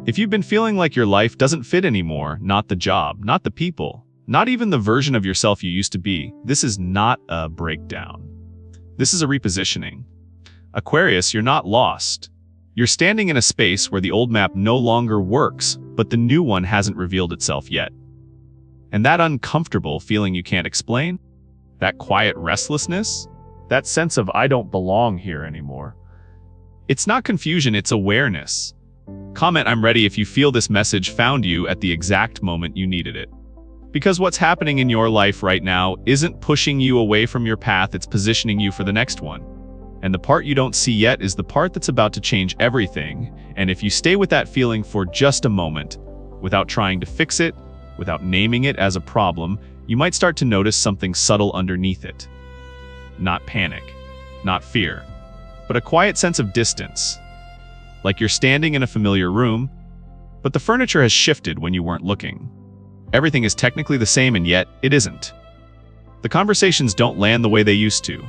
If you've been feeling like your life doesn't fit anymore, not the job, not the people, not even the version of yourself you used to be, this is not a breakdown. This is a repositioning. Aquarius, you're not lost. You're standing in a space where the old map no longer works, but the new one hasn't revealed itself yet. And that uncomfortable feeling you can't explain, that quiet restlessness, that sense of I don't belong here anymore. It's not confusion, it's awareness. Comment I'm ready if you feel this message found you at the exact moment you needed it. Because what's happening in your life right now isn't pushing you away from your path, it's positioning you for the next one. And the part you don't see yet is the part that's about to change everything. And if you stay with that feeling for just a moment, without trying to fix it, without naming it as a problem, you might start to notice something subtle underneath it. Not panic, not fear, but a quiet sense of distance. Like you're standing in a familiar room, but the furniture has shifted when you weren't looking. Everything is technically the same, and yet it isn't. The conversations don't land the way they used to.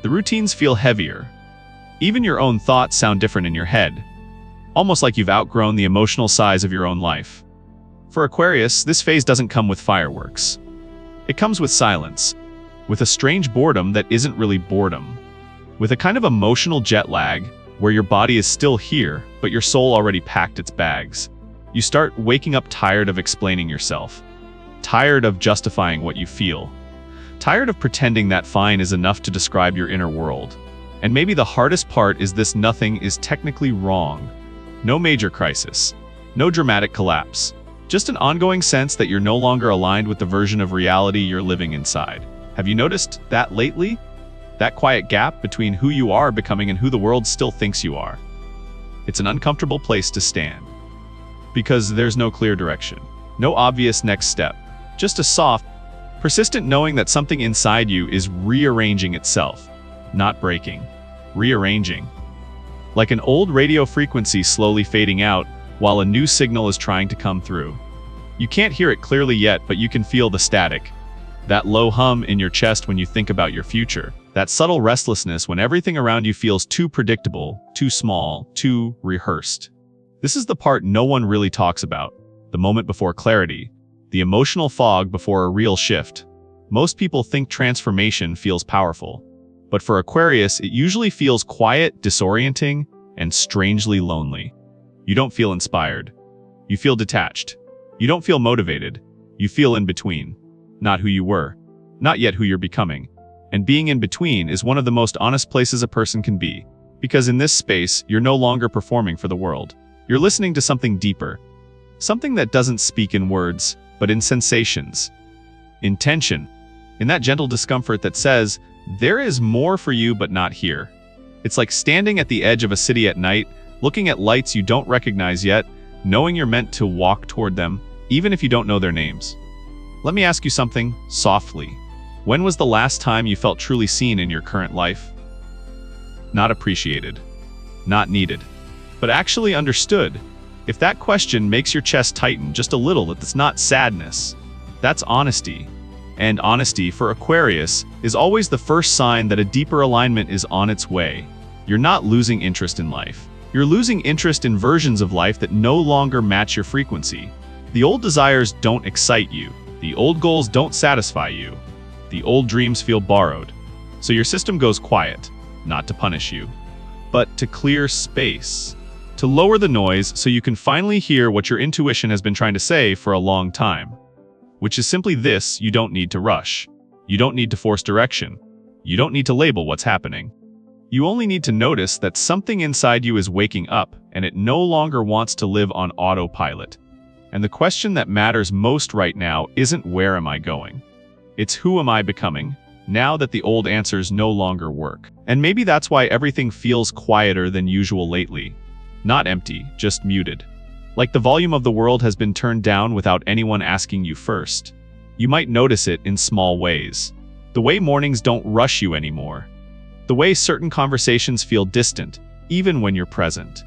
The routines feel heavier. Even your own thoughts sound different in your head, almost like you've outgrown the emotional size of your own life. For Aquarius, this phase doesn't come with fireworks. It comes with silence, with a strange boredom that isn't really boredom, with a kind of emotional jet lag where your body is still here, but your soul already packed its bags. You start waking up tired of explaining yourself, tired of justifying what you feel, tired of pretending that fine is enough to describe your inner world. And maybe the hardest part is this: nothing is technically wrong. No major crisis, no dramatic collapse, just an ongoing sense that you're no longer aligned with the version of reality you're living inside. Have you noticed that lately? That quiet gap between who you are becoming and who the world still thinks you are. It's an uncomfortable place to stand, because there's no clear direction, no obvious next step, just a soft, persistent knowing that something inside you is rearranging itself, not breaking, rearranging. Like an old radio frequency slowly fading out while a new signal is trying to come through. You can't hear it clearly yet, but you can feel the static, that low hum in your chest when you think about your future, that subtle restlessness when everything around you feels too predictable, too small, too rehearsed. This is the part no one really talks about, the moment before clarity, the emotional fog before a real shift. Most people think transformation feels powerful, but for Aquarius, it usually feels quiet, disorienting, and strangely lonely. You don't feel inspired. You feel detached. You don't feel motivated. You feel in between. Not who you were, not yet who you're becoming. And being in between is one of the most honest places a person can be, because in this space, you're no longer performing for the world. You're listening to something deeper, something that doesn't speak in words, but in sensations, in tension, in that gentle discomfort that says, there is more for you but not here. It's like standing at the edge of a city at night, looking at lights you don't recognize yet, knowing you're meant to walk toward them, even if you don't know their names. Let me ask you something, softly. When was the last time you felt truly seen in your current life? Not appreciated, not needed, but actually understood. If that question makes your chest tighten just a little, that's not sadness, that's honesty. And honesty for Aquarius is always the first sign that a deeper alignment is on its way. You're not losing interest in life. You're losing interest in versions of life that no longer match your frequency. The old desires don't excite you. The old goals don't satisfy you. The old dreams feel borrowed. So your system goes quiet, not to punish you, but to clear space, to lower the noise so you can finally hear what your intuition has been trying to say for a long time. Which is simply this: you don't need to rush. You don't need to force direction. You don't need to label what's happening. You only need to notice that something inside you is waking up, and it no longer wants to live on autopilot. And the question that matters most right now isn't where am I going? It's who am I becoming, now that the old answers no longer work. And maybe that's why everything feels quieter than usual lately. Not empty, just muted. Like the volume of the world has been turned down without anyone asking you first. You might notice it in small ways. The way mornings don't rush you anymore. The way certain conversations feel distant, even when you're present.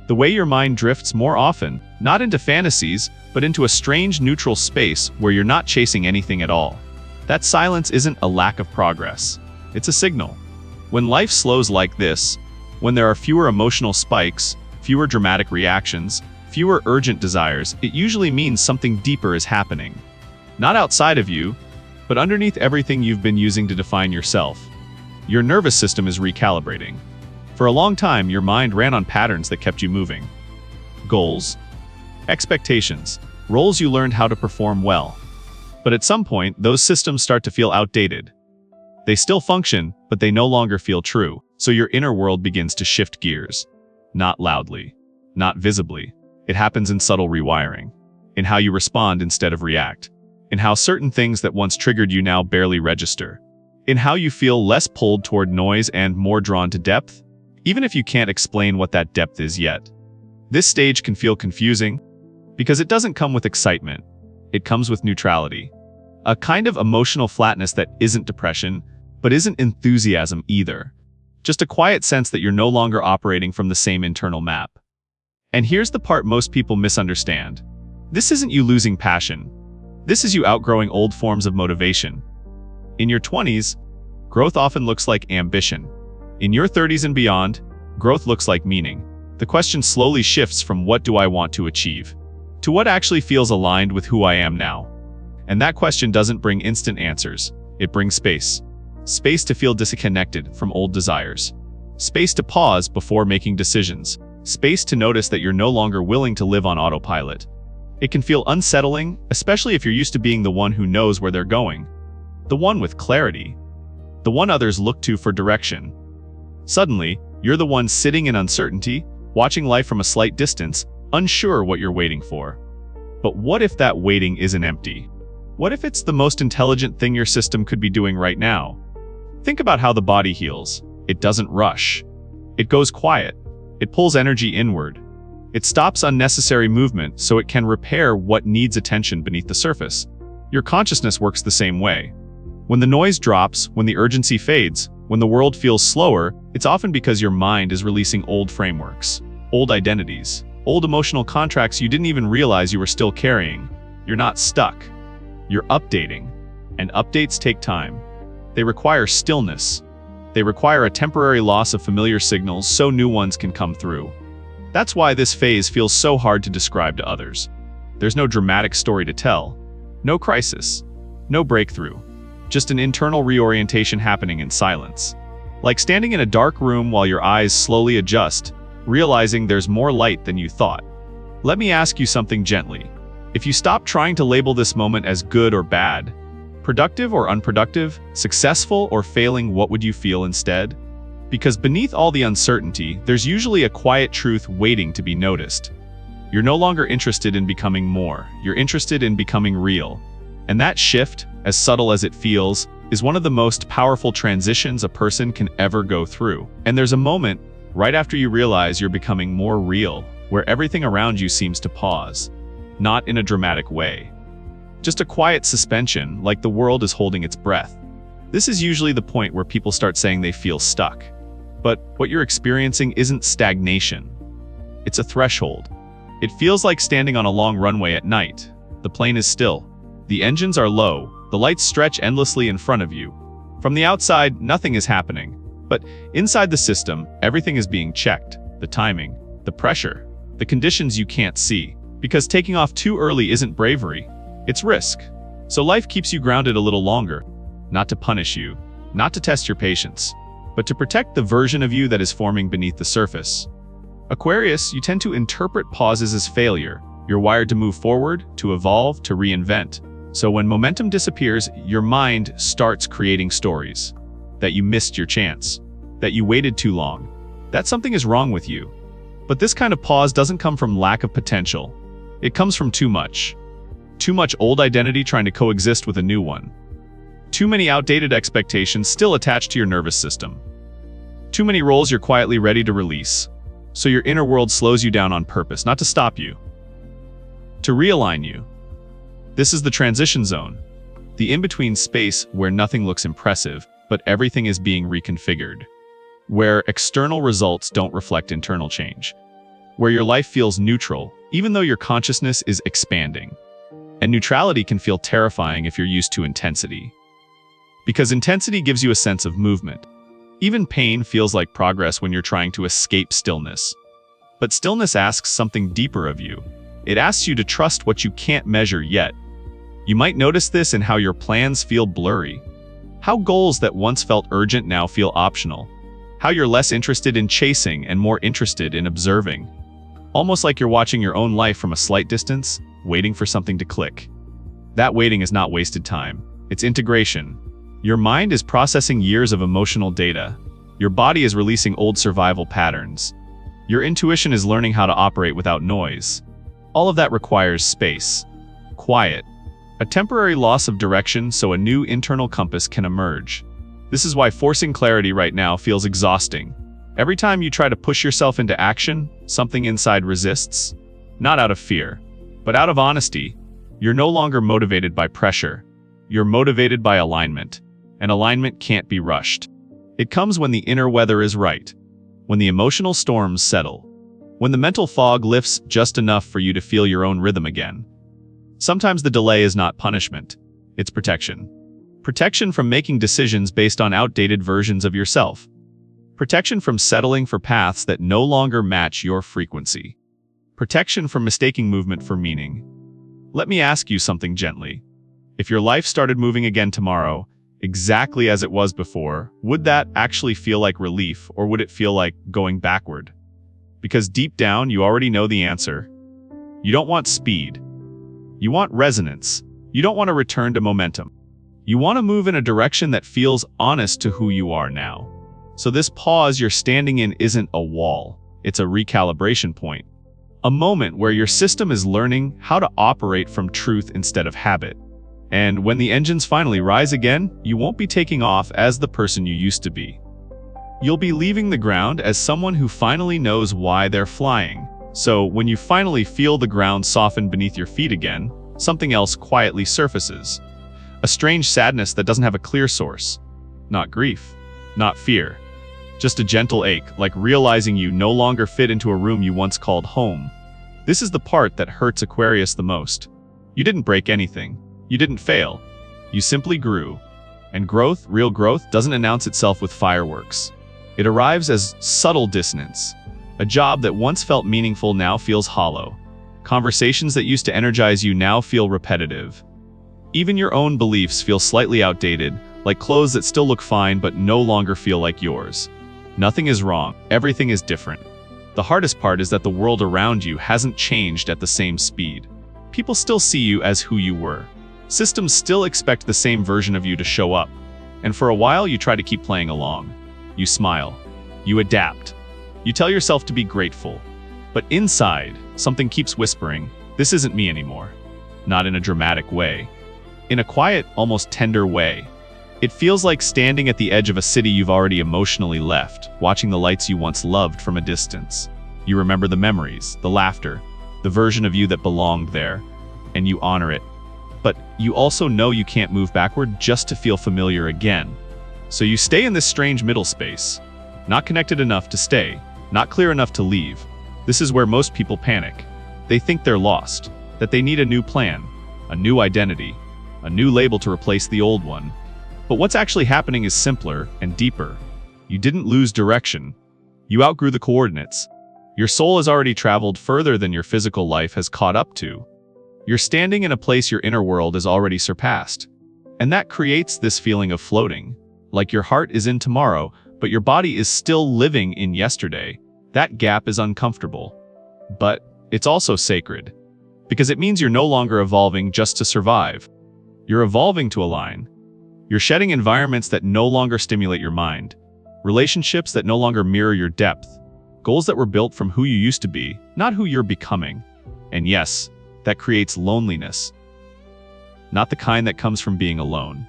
The way your mind drifts more often, not into fantasies, but into a strange neutral space where you're not chasing anything at all. That silence isn't a lack of progress. It's a signal. When life slows like this, when there are fewer emotional spikes, fewer dramatic reactions, fewer urgent desires, it usually means something deeper is happening. Not outside of you, but underneath everything you've been using to define yourself. Your nervous system is recalibrating. For a long time, your mind ran on patterns that kept you moving. Goals, expectations, roles you learned how to perform well. But at some point, those systems start to feel outdated. They still function, but they no longer feel true, so your inner world begins to shift gears. Not loudly, not visibly. It happens in subtle rewiring, in how you respond instead of react, in how certain things that once triggered you now barely register, in how you feel less pulled toward noise and more drawn to depth, even if you can't explain what that depth is yet. This stage can feel confusing, because it doesn't come with excitement. It comes with neutrality. A kind of emotional flatness that isn't depression, but isn't enthusiasm either. Just a quiet sense that you're no longer operating from the same internal map. And here's the part most people misunderstand. This isn't you losing passion. This is you outgrowing old forms of motivation. In your 20s, growth often looks like ambition. In your 30s and beyond, growth looks like meaning. The question slowly shifts from what do I want to achieve, to what actually feels aligned with who I am now. And that question doesn't bring instant answers. It brings space. Space to feel disconnected from old desires. Space to pause before making decisions. Space to notice that you're no longer willing to live on autopilot. It can feel unsettling, especially if you're used to being the one who knows where they're going. The one with clarity. The one others look to for direction. Suddenly, you're the one sitting in uncertainty, watching life from a slight distance, unsure what you're waiting for. But what if that waiting isn't empty? What if it's the most intelligent thing your system could be doing right now? Think about how the body heals. It doesn't rush. It goes quiet. It pulls energy inward. It stops unnecessary movement so it can repair what needs attention beneath the surface. Your consciousness works the same way. When the noise drops, when the urgency fades, when the world feels slower, it's often because your mind is releasing old frameworks, old identities, old emotional contracts you didn't even realize you were still carrying. You're not stuck. You're updating. And updates take time. They require stillness. They require a temporary loss of familiar signals so new ones can come through. That's why this phase feels so hard to describe to others. There's no dramatic story to tell, no crisis, no breakthrough, just an internal reorientation happening in silence. Like standing in a dark room while your eyes slowly adjust, realizing there's more light than you thought. Let me ask you something gently. If you stop trying to label this moment as good or bad, productive or unproductive, successful or failing, what would you feel instead? Because beneath all the uncertainty, there's usually a quiet truth waiting to be noticed. You're no longer interested in becoming more. You're interested in becoming real. And that shift, as subtle as it feels, is one of the most powerful transitions a person can ever go through. And there's a moment, right after you realize you're becoming more real, where everything around you seems to pause. Not in a dramatic way. Just a quiet suspension, like the world is holding its breath. This is usually the point where people start saying they feel stuck. But what you're experiencing isn't stagnation. It's a threshold. It feels like standing on a long runway at night. The plane is still. The engines are low. The lights stretch endlessly in front of you. From the outside, nothing is happening. But inside the system, everything is being checked. The timing, the pressure, the conditions you can't see. Because taking off too early isn't bravery. It's risk. So life keeps you grounded a little longer. Not to punish you, not to test your patience, but to protect the version of you that is forming beneath the surface. Aquarius, you tend to interpret pauses as failure. You're wired to move forward, to evolve, to reinvent. So when momentum disappears, your mind starts creating stories. That you missed your chance. That you waited too long. That something is wrong with you. But this kind of pause doesn't come from lack of potential. It comes from too much. Too much old identity trying to coexist with a new one. Too many outdated expectations still attached to your nervous system. Too many roles you're quietly ready to release. So your inner world slows you down on purpose, not to stop you. To realign you. This is the transition zone. The in-between space where nothing looks impressive, but everything is being reconfigured. Where external results don't reflect internal change. Where your life feels neutral, even though your consciousness is expanding. And neutrality can feel terrifying if you're used to intensity. Because intensity gives you a sense of movement. Even pain feels like progress when you're trying to escape stillness. But stillness asks something deeper of you. It asks you to trust what you can't measure yet. You might notice this in how your plans feel blurry, how goals that once felt urgent now feel optional, how you're less interested in chasing and more interested in observing. Almost like you're watching your own life from a slight distance, waiting for something to click. That waiting is not wasted time. It's integration. Your mind is processing years of emotional data. Your body is releasing old survival patterns. Your intuition is learning how to operate without noise. All of that requires space, quiet, a temporary loss of direction so a new internal compass can emerge. This is why forcing clarity right now feels exhausting. Every time you try to push yourself into action, something inside resists. Not out of fear, but out of honesty. You're no longer motivated by pressure. You're motivated by alignment, and alignment can't be rushed. It comes when the inner weather is right, when the emotional storms settle, when the mental fog lifts just enough for you to feel your own rhythm again. Sometimes the delay is not punishment, it's protection. Protection from making decisions based on outdated versions of yourself. Protection from settling for paths that no longer match your frequency. Protection from mistaking movement for meaning. Let me ask you something gently. If your life started moving again tomorrow, exactly as it was before, would that actually feel like relief, or would it feel like going backward? Because deep down, you already know the answer. You don't want speed. You want resonance. You don't want to return to momentum. You want to move in a direction that feels honest to who you are now. So this pause you're standing in isn't a wall. It's a recalibration point. A moment where your system is learning how to operate from truth instead of habit. And when the engines finally rise again, you won't be taking off as the person you used to be. You'll be leaving the ground as someone who finally knows why they're flying. So when you finally feel the ground soften beneath your feet again, something else quietly surfaces. A strange sadness that doesn't have a clear source. Not grief, not fear. Just a gentle ache, like realizing you no longer fit into a room you once called home. This is the part that hurts Aquarius the most. You didn't break anything. You didn't fail. You simply grew. And growth, real growth, doesn't announce itself with fireworks. It arrives as subtle dissonance. A job that once felt meaningful now feels hollow. Conversations that used to energize you now feel repetitive. Even your own beliefs feel slightly outdated, like clothes that still look fine but no longer feel like yours. Nothing is wrong. Everything is different. The hardest part is that the world around you hasn't changed at the same speed. People still see you as who you were. Systems still expect the same version of you to show up. And for a while, you try to keep playing along. You smile. You adapt. You tell yourself to be grateful. But inside, something keeps whispering, "This isn't me anymore." Not in a dramatic way. In a quiet, almost tender way. It feels like standing at the edge of a city you've already emotionally left, watching the lights you once loved from a distance. You remember the memories, the laughter, the version of you that belonged there, and you honor it. But you also know you can't move backward just to feel familiar again. So you stay in this strange middle space, not connected enough to stay, not clear enough to leave. This is where most people panic. They think they're lost, that they need a new plan, a new identity, a new label to replace the old one. But what's actually happening is simpler and deeper. You didn't lose direction. You outgrew the coordinates. Your soul has already traveled further than your physical life has caught up to. You're standing in a place your inner world has already surpassed. And that creates this feeling of floating. Like your heart is in tomorrow, but your body is still living in yesterday. That gap is uncomfortable. But it's also sacred. Because it means you're no longer evolving just to survive. You're evolving to align. You're shedding environments that no longer stimulate your mind, relationships that no longer mirror your depth, goals that were built from who you used to be, not who you're becoming. And yes, that creates loneliness. Not the kind that comes from being alone.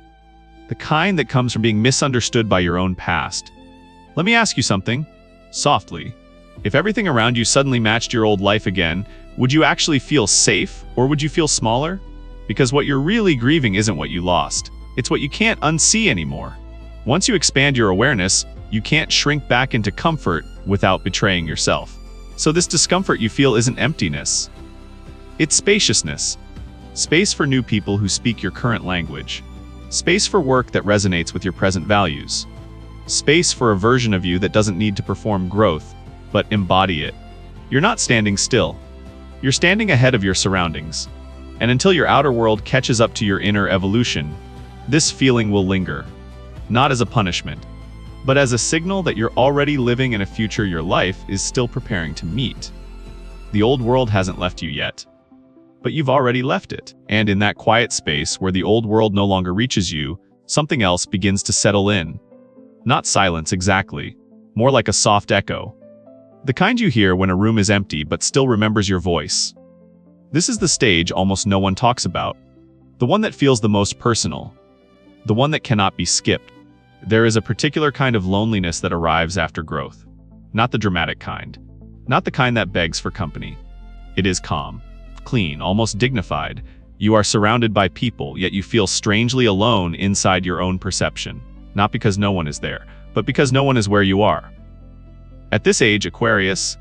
The kind that comes from being misunderstood by your own past. Let me ask you something, softly. If everything around you suddenly matched your old life again, would you actually feel safe, or would you feel smaller? Because what you're really grieving isn't what you lost. It's what you can't unsee anymore. Once you expand your awareness, you can't shrink back into comfort without betraying yourself. So this discomfort you feel isn't emptiness. It's spaciousness. Space for new people who speak your current language. Space for work that resonates with your present values. Space for a version of you that doesn't need to perform growth, but embody it. You're not standing still. You're standing ahead of your surroundings. And until your outer world catches up to your inner evolution, this feeling will linger. Not as a punishment, but as a signal that you're already living in a future your life is still preparing to meet. The old world hasn't left you yet, but you've already left it. And in that quiet space where the old world no longer reaches you, something else begins to settle in. Not silence exactly, more like a soft echo. The kind you hear when a room is empty but still remembers your voice. This is the stage almost no one talks about. The one that feels the most personal. The one that cannot be skipped. There is a particular kind of loneliness that arrives after growth. Not the dramatic kind. Not the kind that begs for company. It is calm, clean, almost dignified. You are surrounded by people, yet you feel strangely alone inside your own perception. Not because no one is there, but because no one is where you are. At this age, Aquarius,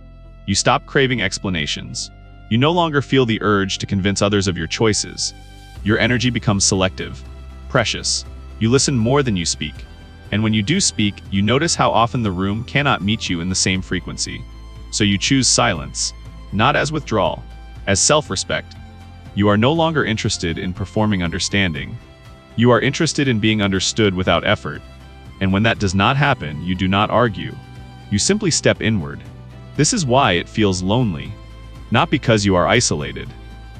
you stop craving explanations. You no longer feel the urge to convince others of your choices. Your energy becomes selective, precious. You listen more than you speak. And when you do speak, you notice how often the room cannot meet you in the same frequency. So you choose silence, not as withdrawal, as self-respect. You are no longer interested in performing understanding. You are interested in being understood without effort. And when that does not happen, you do not argue. You simply step inward. This is why it feels lonely. Not because you are isolated,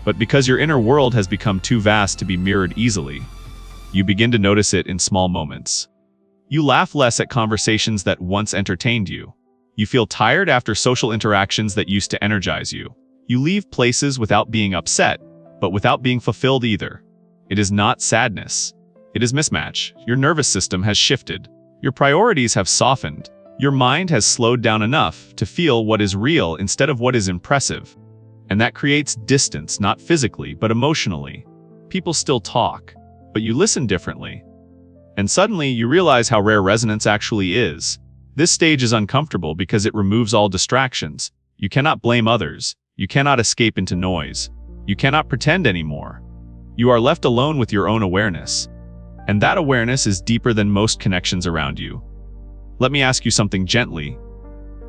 but because your inner world has become too vast to be mirrored easily. You begin to notice it in small moments. You laugh less at conversations that once entertained you. You feel tired after social interactions that used to energize you. You leave places without being upset, but without being fulfilled either. It is not sadness. It is mismatch. Your nervous system has shifted. Your priorities have softened. Your mind has slowed down enough to feel what is real instead of what is impressive. And that creates distance, not physically, but emotionally. People still talk, but you listen differently. And suddenly you realize how rare resonance actually is. This stage is uncomfortable because it removes all distractions. You cannot blame others. You cannot escape into noise. You cannot pretend anymore. You are left alone with your own awareness. And that awareness is deeper than most connections around you. Let me ask you something gently.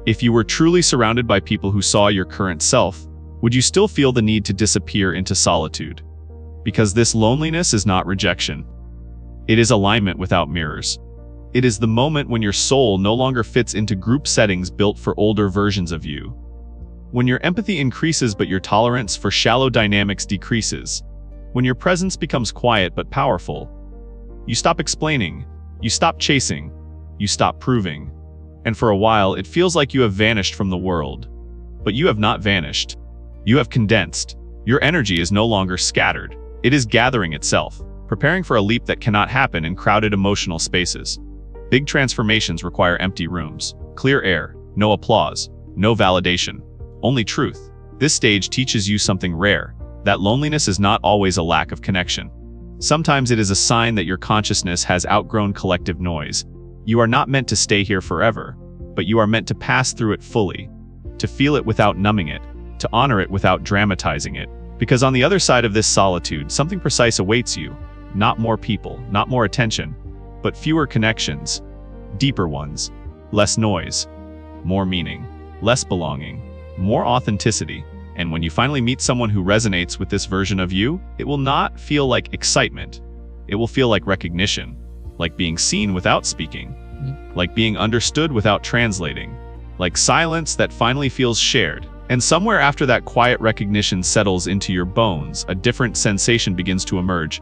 If you were truly surrounded by people who saw your current self, would you still feel the need to disappear into solitude? Because this loneliness is not rejection. It is alignment without mirrors. It is the moment when your soul no longer fits into group settings built for older versions of you. When your empathy increases but your tolerance for shallow dynamics decreases. When your presence becomes quiet but powerful. You stop explaining. You stop chasing. You stop proving. And for a while, it feels like you have vanished from the world. But you have not vanished. You have condensed. Your energy is no longer scattered. It is gathering itself, preparing for a leap that cannot happen in crowded emotional spaces. Big transformations require empty rooms, clear air, no applause, no validation, only truth. This stage teaches you something rare, that loneliness is not always a lack of connection. Sometimes it is a sign that your consciousness has outgrown collective noise. You are not meant to stay here forever, but you are meant to pass through it fully, to feel it without numbing it, to honor it without dramatizing it. Because on the other side of this solitude, something precise awaits you. Not more people, not more attention, but fewer connections, deeper ones, less noise, more meaning, less belonging, more authenticity. And when you finally meet someone who resonates with this version of you, it will not feel like excitement. It will feel like recognition, like being seen without speaking, like being understood without translating, like silence that finally feels shared. And somewhere after that quiet recognition settles into your bones, a different sensation begins to emerge.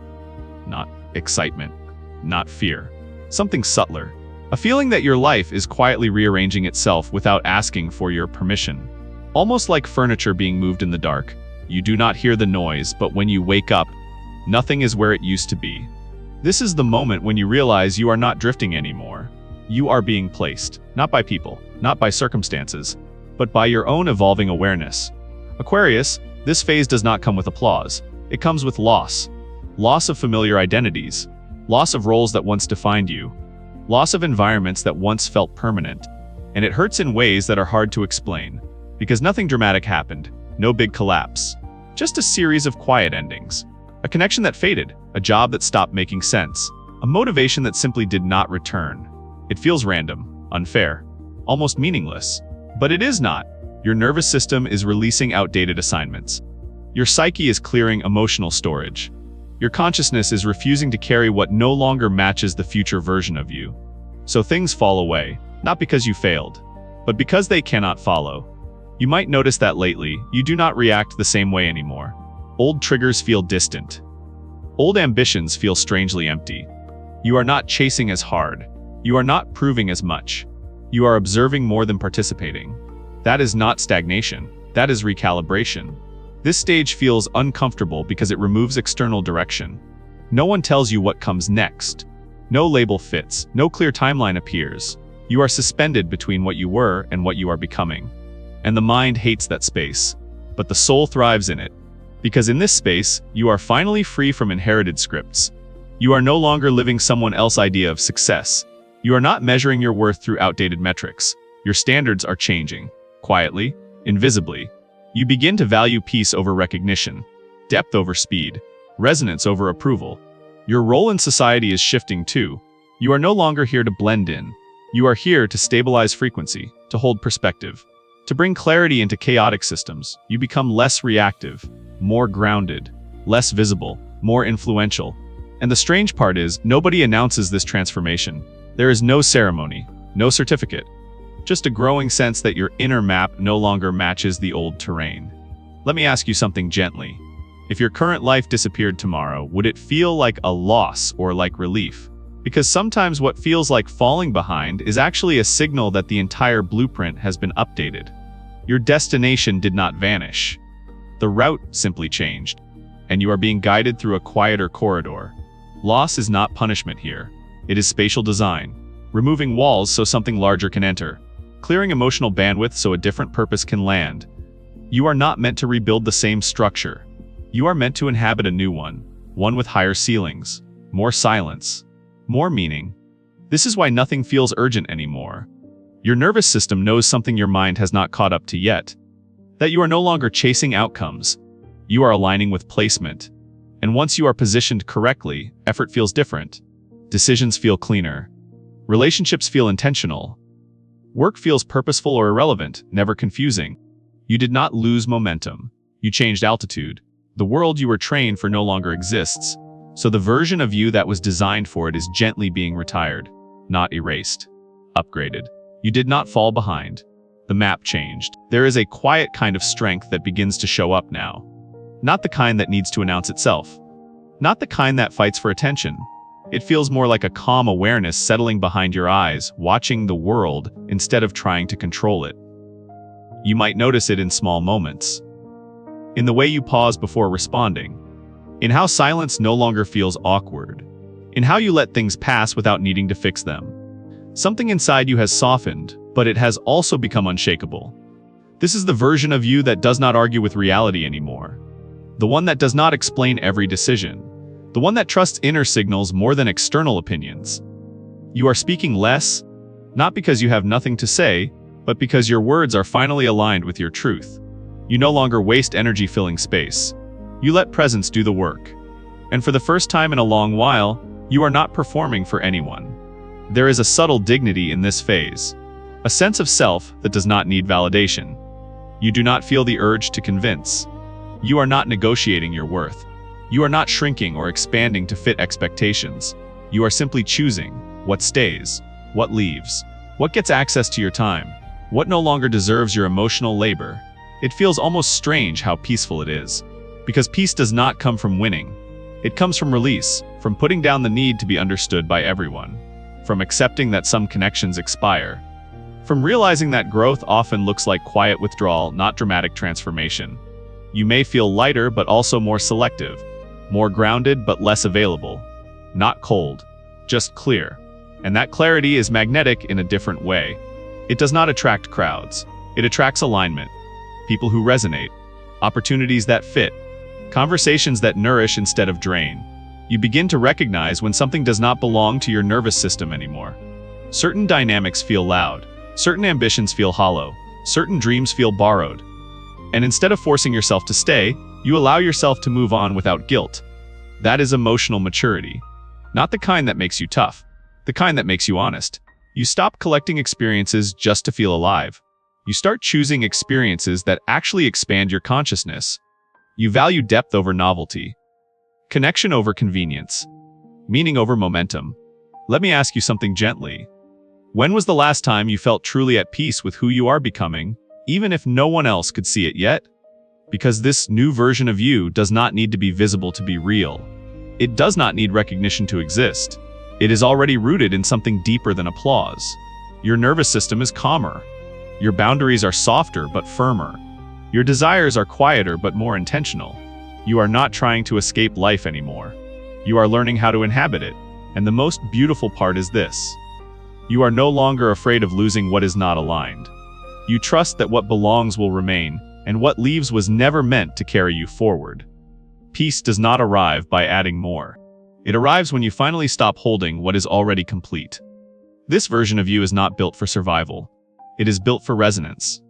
Not excitement, not fear, something subtler. A feeling that your life is quietly rearranging itself without asking for your permission. Almost like furniture being moved in the dark. You do not hear the noise, but when you wake up, nothing is where it used to be. This is the moment when you realize you are not drifting anymore. You are being placed, not by people, not by circumstances, but by your own evolving awareness. Aquarius, this phase does not come with applause. It comes with loss. Loss of familiar identities. Loss of roles that once defined you. Loss of environments that once felt permanent. And it hurts in ways that are hard to explain. Because nothing dramatic happened. No big collapse. Just a series of quiet endings. A connection that faded. A job that stopped making sense. A motivation that simply did not return. It feels random, unfair, almost meaningless. But it is not. Your nervous system is releasing outdated assignments. Your psyche is clearing emotional storage. Your consciousness is refusing to carry what no longer matches the future version of you. So things fall away, not because you failed, but because they cannot follow. You might notice that lately, you do not react the same way anymore. Old triggers feel distant. Old ambitions feel strangely empty. You are not chasing as hard. You are not proving as much. You are observing more than participating. That is not stagnation. That is recalibration. This stage feels uncomfortable because it removes external direction. No one tells you what comes next. No label fits. No clear timeline appears. You are suspended between what you were and what you are becoming. And the mind hates that space. But the soul thrives in it. Because in this space, you are finally free from inherited scripts. You are no longer living someone else's idea of success. You are not measuring your worth through outdated metrics. Your standards are changing. Quietly, invisibly. You begin to value peace over recognition, depth over speed, resonance over approval. Your role in society is shifting too. You are no longer here to blend in. You are here to stabilize frequency, to hold perspective, to bring clarity into chaotic systems. You become less reactive, more grounded, less visible, more influential. And the strange part is, nobody announces this transformation. There is no ceremony, no certificate. Just a growing sense that your inner map no longer matches the old terrain. Let me ask you something gently. If your current life disappeared tomorrow, would it feel like a loss or like relief? Because sometimes what feels like falling behind is actually a signal that the entire blueprint has been updated. Your destination did not vanish. The route simply changed, and you are being guided through a quieter corridor. Loss is not punishment here. It is spatial design, removing walls so something larger can enter. Clearing emotional bandwidth so a different purpose can land. You are not meant to rebuild the same structure. You are meant to inhabit a new one with higher ceilings, more silence, more meaning. This is why nothing feels urgent anymore. Your nervous system knows something your mind has not caught up to yet. That you are no longer chasing outcomes. You are aligning with placement. And once you are positioned correctly, effort feels different. Decisions feel cleaner. Relationships feel intentional. Work feels purposeful or irrelevant, never confusing. You did not lose momentum. You changed altitude. The world you were trained for no longer exists. So the version of you that was designed for it is gently being retired, not erased, upgraded. You did not fall behind. The map changed. There is a quiet kind of strength that begins to show up now. Not the kind that needs to announce itself. Not the kind that fights for attention. It feels more like a calm awareness settling behind your eyes, watching the world instead of trying to control it. You might notice it in small moments. In the way you pause before responding. In how silence no longer feels awkward. In how you let things pass without needing to fix them. Something inside you has softened, but it has also become unshakable. This is the version of you that does not argue with reality anymore. The one that does not explain every decision. The one that trusts inner signals more than external opinions. You are speaking less, not because you have nothing to say, but because your words are finally aligned with your truth. You no longer waste energy filling space. You let presence do the work. And for the first time in a long while, you are not performing for anyone. There is a subtle dignity in this phase. A sense of self that does not need validation. You do not feel the urge to convince. You are not negotiating your worth. You are not shrinking or expanding to fit expectations. You are simply choosing what stays, what leaves, what gets access to your time, what no longer deserves your emotional labor. It feels almost strange how peaceful it is. Because peace does not come from winning. It comes from release, from putting down the need to be understood by everyone, from accepting that some connections expire, from realizing that growth often looks like quiet withdrawal, not dramatic transformation. You may feel lighter but also more selective. More grounded but less available. Not cold, just clear. And that clarity is magnetic in a different way. It does not attract crowds. It attracts alignment. People who resonate. Opportunities that fit. Conversations that nourish instead of drain. You begin to recognize when something does not belong to your nervous system anymore. Certain dynamics feel loud. Certain ambitions feel hollow. Certain dreams feel borrowed. And instead of forcing yourself to stay, you allow yourself to move on without guilt. That is emotional maturity. Not the kind that makes you tough, the kind that makes you honest. You stop collecting experiences just to feel alive. You start choosing experiences that actually expand your consciousness. You value depth over novelty, connection over convenience, meaning over momentum. Let me ask you something gently. When was the last time you felt truly at peace with who you are becoming, even if no one else could see it yet? Because this new version of you does not need to be visible to be real. It does not need recognition to exist. It is already rooted in something deeper than applause. Your nervous system is calmer. Your boundaries are softer but firmer. Your desires are quieter but more intentional. You are not trying to escape life anymore. You are learning how to inhabit it. And the most beautiful part is this. You are no longer afraid of losing what is not aligned. You trust that what belongs will remain, and what leaves was never meant to carry you forward. Peace does not arrive by adding more. It arrives when you finally stop holding what is already complete. This version of you is not built for survival. It is built for resonance.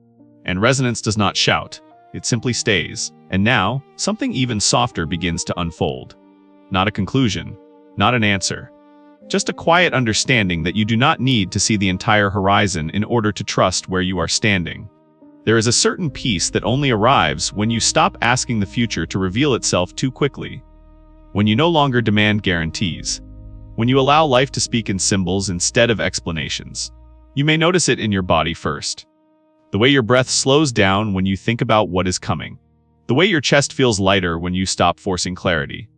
And resonance does not shout. It simply stays. And now, something even softer begins to unfold. Not a conclusion, not an answer. Just a quiet understanding that you do not need to see the entire horizon in order to trust where you are standing. There is a certain peace that only arrives when you stop asking the future to reveal itself too quickly. When you no longer demand guarantees. When you allow life to speak in symbols instead of explanations. You may notice it in your body first. The way your breath slows down when you think about what is coming. The way your chest feels lighter when you stop forcing clarity.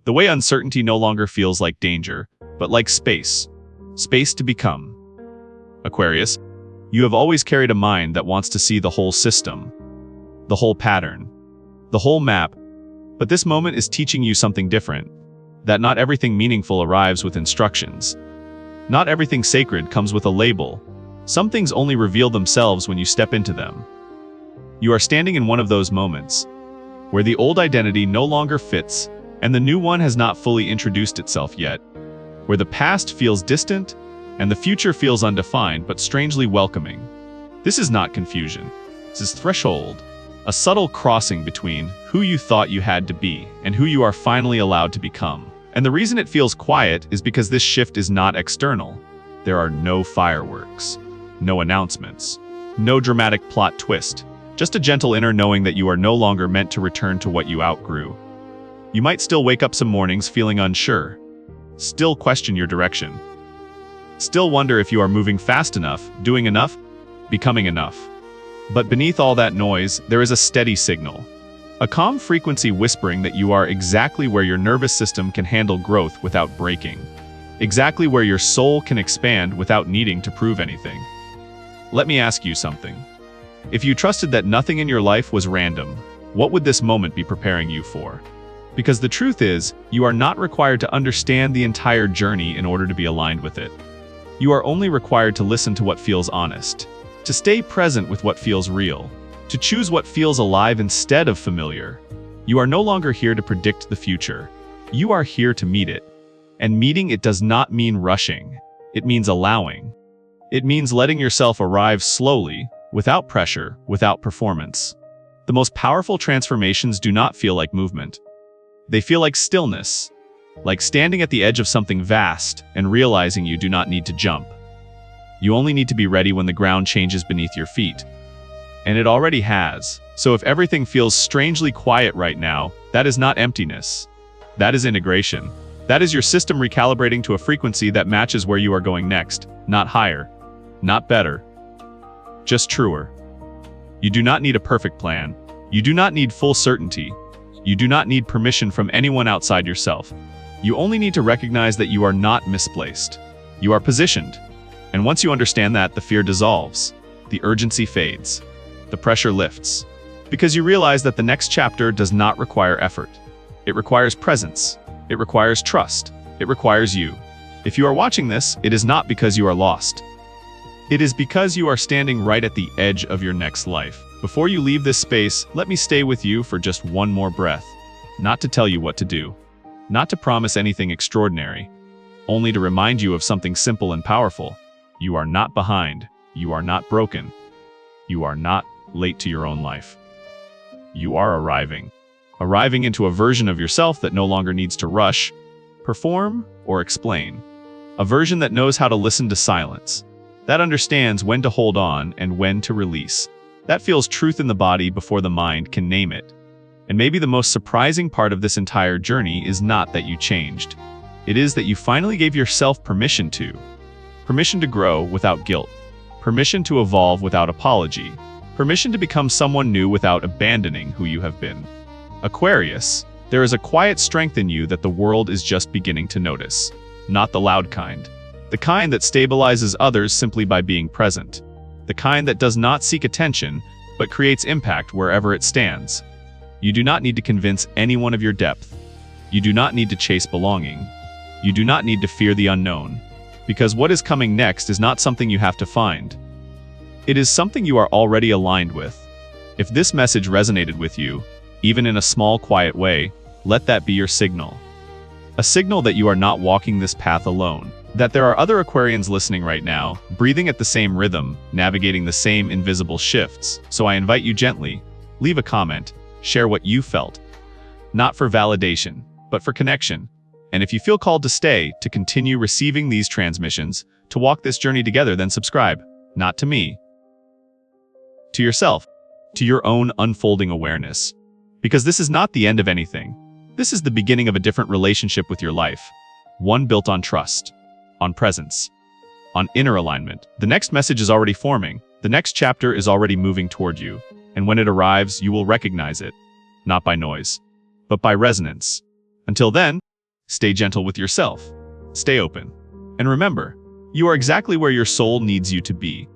The way uncertainty no longer feels like danger, but like space. Space to become. Aquarius, you have always carried a mind that wants to see the whole system, the whole pattern, the whole map. But this moment is teaching you something different, that not everything meaningful arrives with instructions. Not everything sacred comes with a label. Some things only reveal themselves when you step into them. You are standing in one of those moments, where the old identity no longer fits, and the new one has not fully introduced itself yet, where the past feels distant, and the future feels undefined but strangely welcoming. This is not confusion. This is threshold, a subtle crossing between who you thought you had to be and who you are finally allowed to become. And the reason it feels quiet is because this shift is not external. There are no fireworks, no announcements, no dramatic plot twist, just a gentle inner knowing that you are no longer meant to return to what you outgrew. You might still wake up some mornings feeling unsure, still question your direction, still wonder if you are moving fast enough, doing enough, becoming enough. But beneath all that noise, there is a steady signal, a calm frequency whispering that you are exactly where your nervous system can handle growth without breaking, exactly where your soul can expand without needing to prove anything. Let me ask you something. If you trusted that nothing in your life was random, what would this moment be preparing you for? Because the truth is, you are not required to understand the entire journey in order to be aligned with it. You are only required to listen to what feels honest, to stay present with what feels real, to choose what feels alive instead of familiar. You are no longer here to predict the future. You are here to meet it. And meeting it does not mean rushing. It means allowing. It means letting yourself arrive slowly, without pressure, without performance. The most powerful transformations do not feel like movement. They feel like stillness, like standing at the edge of something vast and realizing you do not need to jump. You only need to be ready when the ground changes beneath your feet. And it already has. So if everything feels strangely quiet right now, that is not emptiness. That is integration. That is your system recalibrating to a frequency that matches where you are going next, not higher, not better, just truer. You do not need a perfect plan. You do not need full certainty. You do not need permission from anyone outside yourself. You only need to recognize that you are not misplaced. You are positioned. And once you understand that, the fear dissolves. The urgency fades. The pressure lifts. Because you realize that the next chapter does not require effort. It requires presence. It requires trust. It requires you. If you are watching this, it is not because you are lost. It is because you are standing right at the edge of your next life. Before you leave this space, let me stay with you for just one more breath. Not to tell you what to do. Not to promise anything extraordinary. Only to remind you of something simple and powerful. You are not behind. You are not broken. You are not late to your own life. You are arriving. Arriving into a version of yourself that no longer needs to rush, perform, or explain. A version that knows how to listen to silence, That understands when to hold on and when to release. That feels truth in the body before the mind can name it. And maybe the most surprising part of this entire journey is not that you changed. It is that you finally gave yourself permission to. Permission to grow without guilt. Permission to evolve without apology. Permission to become someone new without abandoning who you have been. Aquarius, there is a quiet strength in you that the world is just beginning to notice. Not the loud kind. The kind that stabilizes others simply by being present. The kind that does not seek attention, but creates impact wherever it stands. You do not need to convince anyone of your depth. You do not need to chase belonging. You do not need to fear the unknown. Because what is coming next is not something you have to find. It is something you are already aligned with. If this message resonated with you, even in a small, quiet way, let that be your signal. A signal that you are not walking this path alone. That there are other Aquarians listening right now, breathing at the same rhythm, navigating the same invisible shifts. So I invite you gently, leave a comment, share what you felt. Not for validation, but for connection. And if you feel called to stay, to continue receiving these transmissions, to walk this journey together, then subscribe. Not to me. To yourself. To your own unfolding awareness. Because this is not the end of anything. This is the beginning of a different relationship with your life. One built on trust. On presence. On inner alignment. The next message is already forming. The next chapter is already moving toward you. And when it arrives, you will recognize it. Not by noise, but by resonance. Until then, stay gentle with yourself. Stay open. And remember, you are exactly where your soul needs you to be.